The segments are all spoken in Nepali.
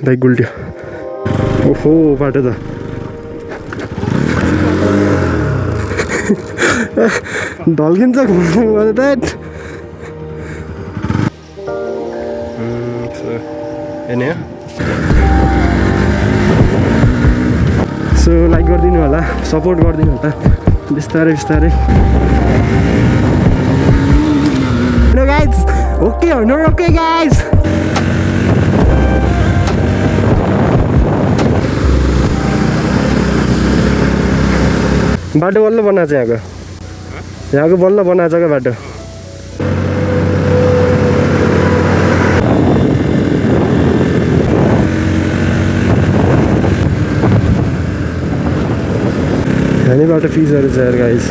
बाइक गुल्ट्यो ओहो बाटो त ढल्किन्छ घुम्नु पर्यो दैट सो लाइक गरिदिनु होला सपोर्ट गरिदिनु होला बिस्तारै बिस्तारै no guys okay no okay guys बाटो बल्ल बनाएको छ यहाँको बल्ल बनाएको छ क्या बाटो यहाँबाट फिजहरू छ यार गाइज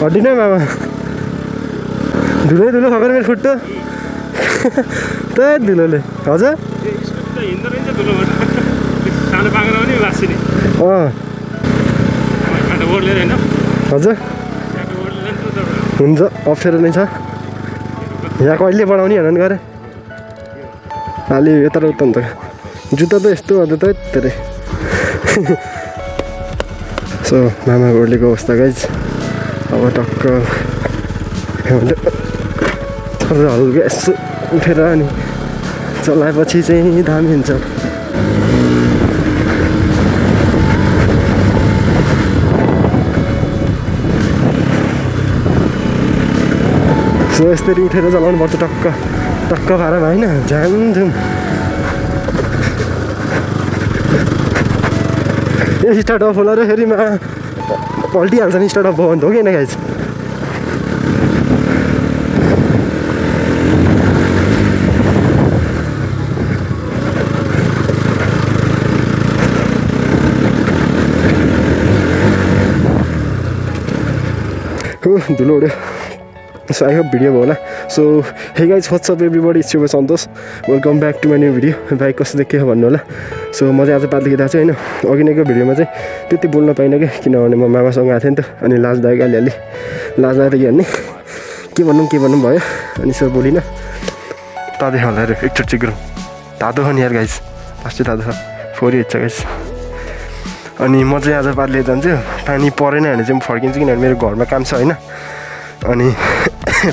हड्डिन मामा धुलो धुलो खबर मेरो खुट्टो त्यही धुलोले हजुर हजुर हुन्छ अप्ठ्यारो नै छ यहाँ कहिले बढाउने हेर्नु गरे अलि यता र उता हुन्छ जुत्ता त यस्तो अन्त त धेरै सो मामा ओर्लेको अवस्था गाइज अब टक्क हल्का यसो उठेर अनि चलाएपछि चाहिँ दामी हुन्छ सो यसरी उठेर चलाउनु पर्छ टक्क टक्क पारामा होइन झ्यामझुम यो स्टार्ट अफ होला र फेरिमा पल्टिहाल्छ नि स्टार्ट अफ भयो भने हो कि होइन गाइज धुलो उड्यो सो आई होप भिडियो भयो होला so hey guys what's up everybody it's your Santosh welcome back to my new video bike कस्तो देखियो भन्नु होला सो म चाहिँ आज पातले खिँदा चाहिँ होइन अघि नैको भिडियोमा चाहिँ त्यति बोल्न पाइनँ कि किनभने म मामासँग आएको थिएँ नि त अनि लाजदायक अलिअलि लाजदायक त के भन्ने के भनौँ भयो अनि सो बोलिनँ तातो होला एकचोटि चाहिँ गरौँ तातो छ नि यार गाइज अस्ति तातो छ फोरी हिँड्छ गाइज अनि म चाहिँ आज पातले जान्छु पानी परेन भने चाहिँ म फर्किन्छु किनभने मेरो घरमा काम छ होइन अनि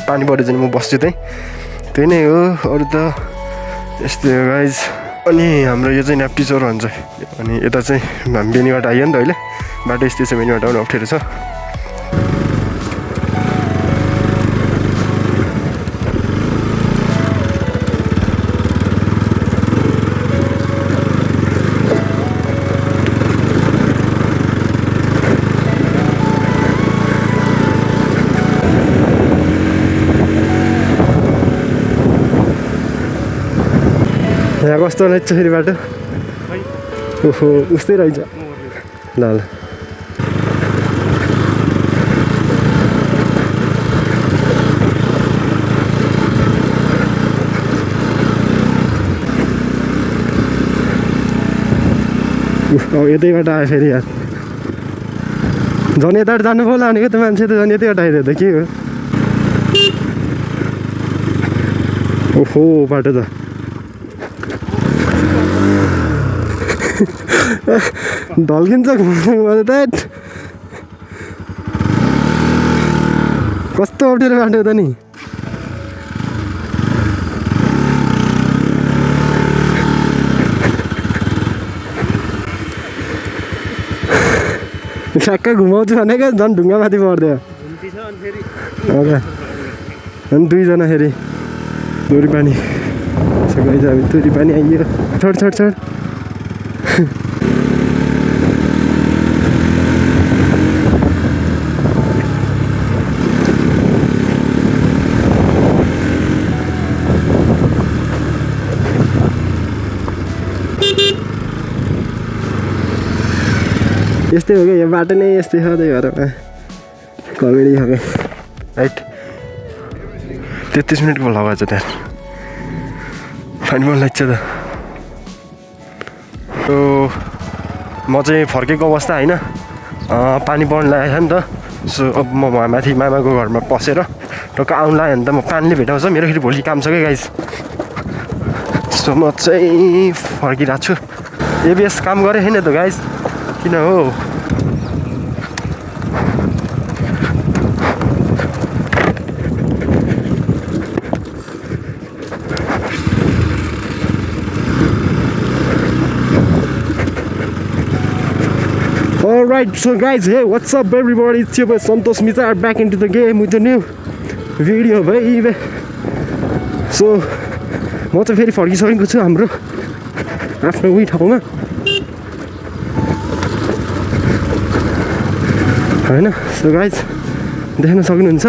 पानी पऱ्यो भने म बस्छु त्यही नै हो अरू त यस्तै हो गाइज अनि हाम्रो यो चाहिँ न्याप्टी चोर भन्छ अनि यता चाहिँ बेनीबाट आइयो नि त अहिले बाटो यस्तै छ बेनीबाट आउनु अप्ठ्यारो छ यहाँ कस्तो रहेछ फेरि बाटो ओहो उस्तै रहेछ ल ल अब यतैबाट आयो फेरि यार झन् यताबाट जानु पो लानेको त मान्छे त झन् यतैबाट आइदियो त के हो ओहो बाटो त ढल्किन्छ घुम्नु पर्यो त कस्तो अप्ठ्यारो बाटो त नि ठ्याक्क घुमाउँछु भनेको झन् ढुङ्गा माथि पर्दियो हजुर अनि दुईजना फेरि दोरी पानी दोरी पानी आइयो छोड छोड छोड यस्तै हो क्या यो बाटो नै यस्तै छ त्यही भएर कमेडी खाएको राइट 33 मिनटको लगाएको छ त्यहाँ फाइन मन लाग्छ त म चाहिँ फर्केको अवस्था होइन पानी पर्न लागेको छ नि त। सो अब म माथि मामाको घरमा पसेर टक्क आउनु लाग्यो भने त म पानीले भेटाउँछ मेरो फेरि भोलि काम छ क्या गाइस। सो म चाहिँ फर्किरहेको छु। एबिएस काम गरेँ छैन त गाइस, किन हो Alright, so guys, hey, what's up everybody? It's your boy Santosh Mijar back into the game with a new video, baby. So, म चाहिँ फेरि फर्किसकेको छु हाम्रो आफ्नो उही ठाउँमा हैन। सो गाइज देख्न सक्नुहुन्छ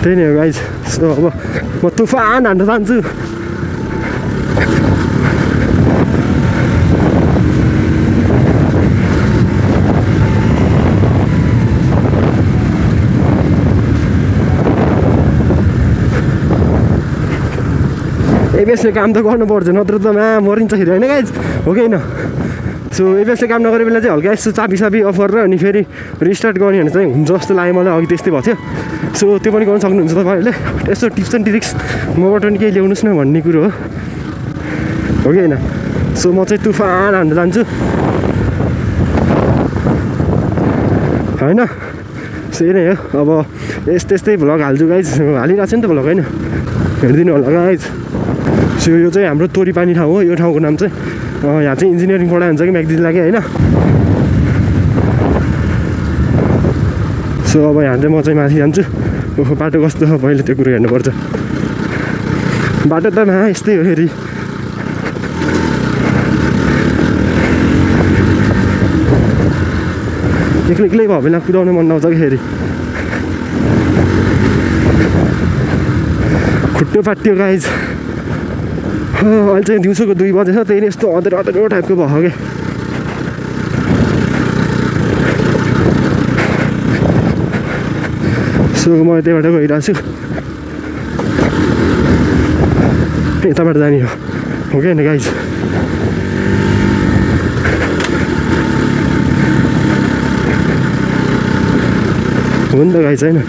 त्यही नै हो गाइज। सो अब म तुफान हान्न जान्छु। एबिएसले काम त गर्नुपर्छ, नत्र त मरिन्छ फेरि होइन गाइज, हो कि होइन। सो एबिएसले काम नगरे बेला चाहिँ हल्का यस्तो चाबी अफ गरेर अनि फेरि रिस्टार्ट गर्ने भने चाहिँ हुन्छ जस्तो लाग्यो मलाई। अघि त्यस्तै भएको थियो। सो त्यो पनि गर्न सक्नुहुन्छ तपाईँहरूले। यस्तो टिप्स एन्ड ट्रिक्स मबाट पनि केही ल्याउनुहोस् न भन्ने कुरो हो कि होइन। सो म चाहिँ तुफान हान्न जान्छु होइन। सो यही नै हो। अब यस्तै भ्लग हाल्छु गाइज, हालिरहेको छ नि त भ्लग होइन, हेरिदिनु होला गाइज। सो यो चाहिँ हाम्रो तोरीपानी ठाउँ हो। यो ठाउँको नाम चाहिँ यहाँ चाहिँ इन्जिनियरिङ पढाइ हुन्छ कि म्याग्दिनलाई कि होइन। सो अब यहाँ चाहिँ म चाहिँ माथि जान्छु। ओहो बाटो कस्तो हो पहिले त्यो कुरो हेर्नुपर्छ। बाटो त यस्तै हो फेरि। एक्लै भयो बेला कुदाउनु मन नआउँछ कि फेरि। खुट्टो फाट्यो गाइज। अहिले चाहिँ दिउँसोको 2 बजेछ, त्यही नै यस्तो अँध्यारो टाइपको भयो क्या। सो म त्यहीबाट गइरहेको छु। यताबाट जाने हो क्या होइन गाइज। हो नि त गाइज होइन।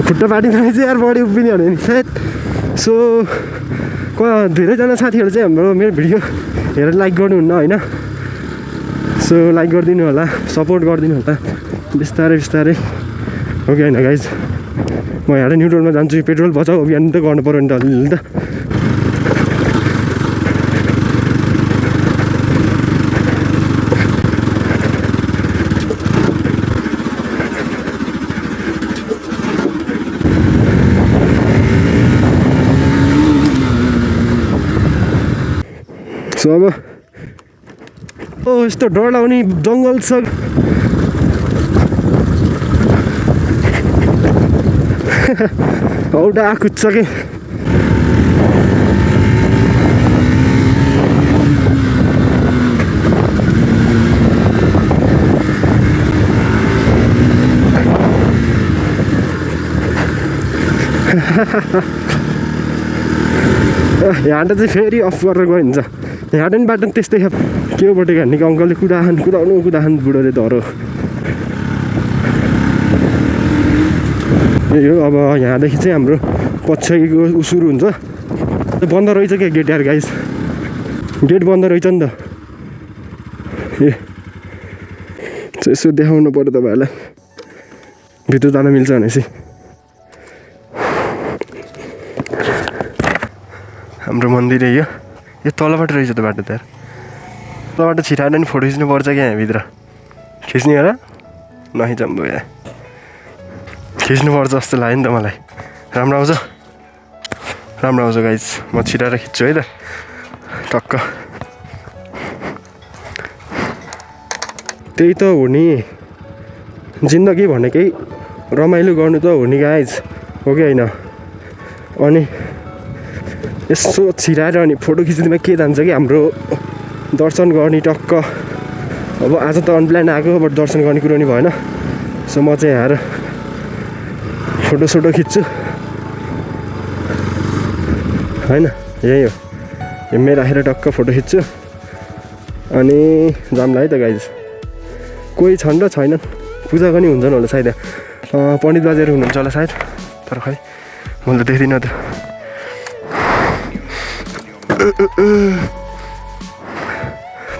खुट्टा पाटिँदाखेरि चाहिँ यार बडी उभिने हो नि सायद। सो धेरैजना साथीहरू चाहिँ मेरो भिडियो हेरेर लाइक गर्नुहुन्न होइन। सो लाइक गरिदिनु होला, सपोर्ट गरिदिनु होला बिस्तारै हो कि होइन गाइज। म यहाँ न्युट्रलमा जान्छु। पेट्रोल बचाउ अभियान त गर्नु पऱ्यो नि त अलिअलि त। सो अब यस्तो डर लाग्ने जङ्गल छ। औडा कुद्छ कि यहाँ चाहिँ फेरि अफ गरेर गयो हुन्छ। यहाँ पनि बाटो त्यस्तै छ। केबाट हिँड्ने कि अङ्कलले कुदाउनु बुढोले धरो। यही हो। अब यहाँदेखि चाहिँ हाम्रो पछिको सुरु हुन्छ। बन्द रहेछ क्या गेट यार गाइस, गेट बन्द रहेछ नि त। यसो देखाउनु पर्यो तपाईँहरूलाई भित्र जान मिल्छ भनेपछि। हाम्रो मन्दिर यो तलबाट रहेछ त बाटो त यार। तलबाट छिराएर नि फोटो खिच्नु पर्छ क्या यहाँभित्र। खिच्ने होला नखिचम्बो यहाँ खिच्नुपर्छ जस्तो लाग्यो नि त मलाई। राम्रो आउँछ गाइज। म छिराएर खिच्छु है त टक्क। त्यही त हो नि जिन्दगी भनेकै रमाइलो गर्नु त हो नि गाइज, हो कि होइन। अनि यसो छिराएर अनि फोटो खिच्नुमा के जान्छ कि हाम्रो दर्शन गर्ने टक्क अब आज त अनप्लान आएको, बट दर्शन गर्ने कुरो नि भएन। सो म चाहिँ आएर फोटोसोटो खिच्छु होइन। यही हो, हिँड्मै राखेर टक्क फोटो खिच्छु अनि जाम्ला है त गाइज। कोही छन् र छैनन्, पूजा पनि हुन्छन् होला सायद, पण्डित बाजेहरू हुनुहुन्छ होला सायद, तर खै मैले देख्दिनँ त।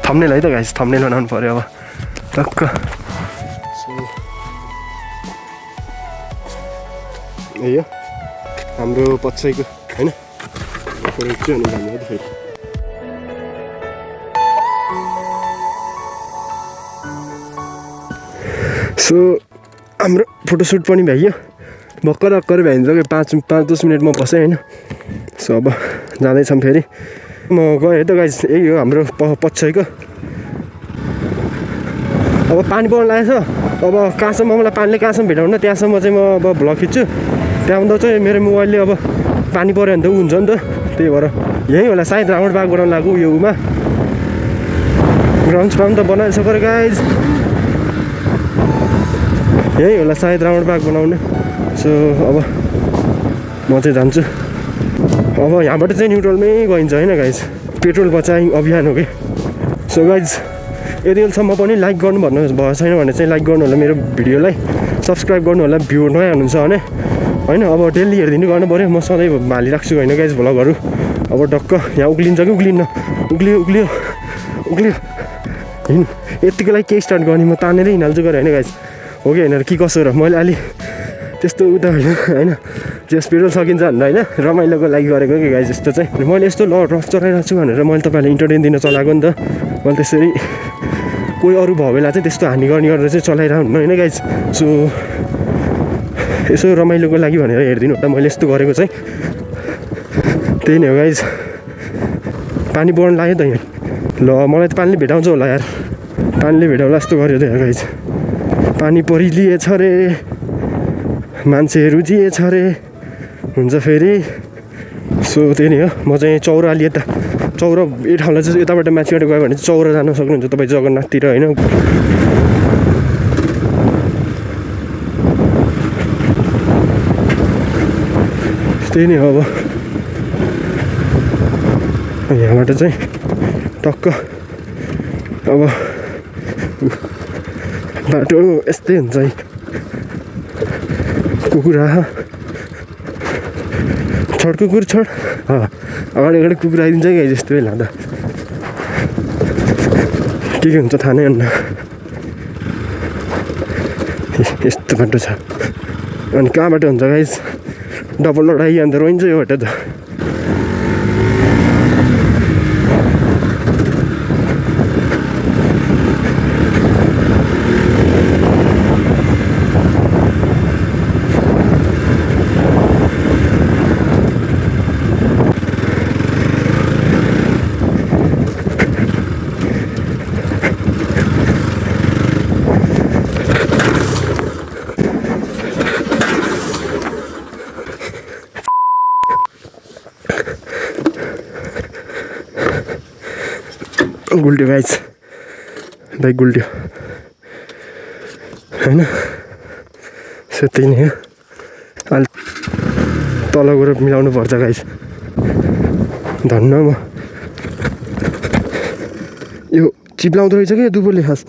थम्बनेल है त गाइज, थम्बनेल बनाउनु पऱ्यो अब टक्क। यही हो हाम्रो पछाइको होइन, अनि जाने त फेरि। सो हाम्रो फोटोसुट पनि भ्याइयो, भर्खर भ्याइन्छ कि 5-10 मिनट म बसेँ होइन। सो अब जाँदैछौँ फेरि, म गएँ त गाइज। यही हो हाम्रो पछाइको। अब पानी पर्न लागेको छ, अब कहाँसम्म मलाई पानीले कहाँसम्म भेटाउनु, त्यहाँसम्म चाहिँ म अब भ्लग खिच्छु। त्यहाँभन्दा चाहिँ मेरो मोबाइलले अब पानी पऱ्यो भने त हुन्छ नि त, त्यही भएर यहीँ होला सायद राउन्ड बाग बनाउनु लाग्यो यो उमा। ग्राउन्ड त बनाइसक्यो गाइज, यही होला सायद राउन्ड बाग बनाउने। सो अब म चाहिँ जान्छु। अब यहाँबाट चाहिँ न्युट्रलमै गइन्छ होइन गाइज, पेट्रोल बचाइ अभियान हो कि। सो गाइज यदि अहिलेसम्म पनि लाइक गर्नु भन्नु भएको छैन भने चाहिँ लाइक गर्नु होला मेरो भिडियोलाई, सब्सक्राइब गर्नु होला भ्यू नयाँ हुनुहुन्छ भने होइन। अब डेली हेरिदिनु गर्नु पऱ्यो, म सधैँ हालिराख्छु होइन गाइज भ्लगहरू। अब टक्क यहाँ उक्लिन्छ कि उक्लिन्न, उक्लियो हिँड। यतिको लागि केही स्टार्ट गर्ने, म तानेरै हिँडाल्छु गरेँ होइन गाइज, हो कि होइन के कसो र। मैले अलि त्यस्तो उता होइन जस पेट्रोल सकिन्छ भनेर होइन रमाइलोको लागि गरेको कि गाइज। यस्तो चाहिँ मैले यस्तो रफ चलाइरहेको छु भनेर मैले तपाईँलाई इन्टरटेन दिन चलाएको नि त। मैले त्यसरी कोही अरू भयो बेला चाहिँ त्यस्तो हानि गर्ने गरेर चाहिँ चलाइरहनु हुन्न होइन गाइज। सो यसो रमाइलोको लागि भनेर हेरिदिनु होला, मैले यस्तो गरेको चाहिँ त्यही नै हो गाइज। पानी बढ्न लाग्यो त यहाँ, ल मलाई त पानीले भेटाउँछ होला यार, पानीले भेटाउला जस्तो गऱ्यो त यार गाइज। पानी परिलिएछ रे, मान्छेहरू जिएछ रे हुन्छ फेरि। सो त्यही नै हो, म चाहिँ चौरा अलि यता चौरा यो ठाउँलाई चाहिँ यताबाट माथिबाट गयो भने चाहिँ चौरा जान सक्नुहुन्छ तपाईँ जगन्नाथतिर होइन। त्यही नै हो, अब यहाँबाट चाहिँ टक्क अब बाटो यस्तै हुन्छ है। कुखुरा छोड, कुकुर छोड, अगाडि कुकुर आइदिन्छ कि जस्तो लाग्दा के हुन्छ थाहा नै हुन्न। यस्तो बाटो छ अनि कहाँबाट हुन्छ गाइज, डबल लडाइ अन्त रोइन्छ यो बाटो त। गुल्ट्यो गाइज, बाइक गुल्ट्यो होइन। सो त्यही नै हो, अलि तल गएर मिलाउनु पर्छ गाइज। धन्न म यो चिप्लाउँदो रहेछ कि दुबोले खास,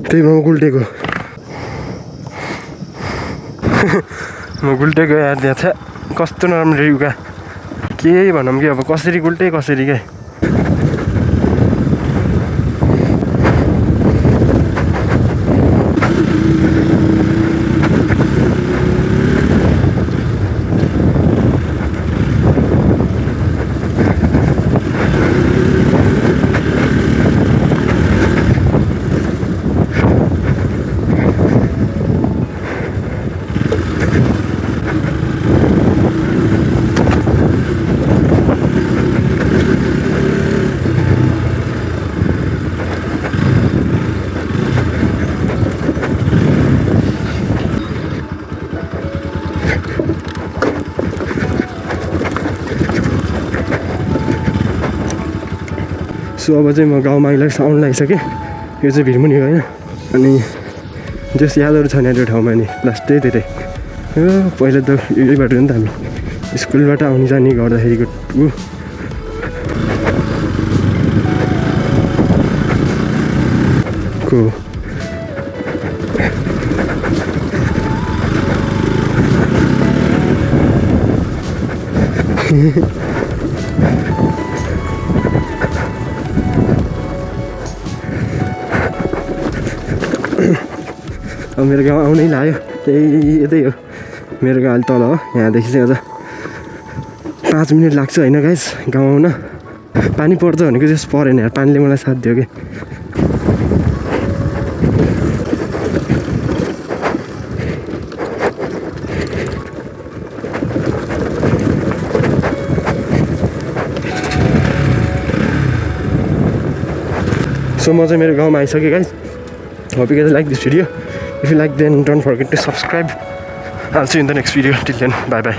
त्यही भएर म गुल्टेको। म गुल्टेको यार, त्यहाँ छ कस्तो नराम्रो युगा के भनौँ कि अब कसरी गुल्टे कसरी क्या। सो अब चाहिँ म गाउँमा आउनु लागिसकेँ यो चाहिँ भिरमुनि हो होइन अनि जस यादहरू छ यहाँ त्यो ठाउँमा नि लास्टै धेरै पहिला त यही बाटो हो नि त हामी स्कुलबाट आउने जाने गर्दाखेरिको को अब मेरो गाउँ आउनै लाग्यो त्यही यतै हो मेरो गाउँ अलि तल हो यहाँदेखि चाहिँ अझ 5 मिनट लाग्छ होइन गाइस गाउँ आउन पानी पर्छ भनेको जस्तो परेन यार पानीले मलाई साथ दियो कि सो म चाहिँ मेरो गाउँमा आइसकेँ guys hope you guys like this video. If you like, then don't forget to subscribe. I'll see you in the next video. Till then, bye bye.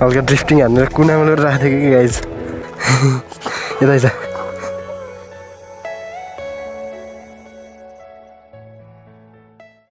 हल्का ड्रिफ्टिङ हानेर कुनामा राखेको कि गाइज यता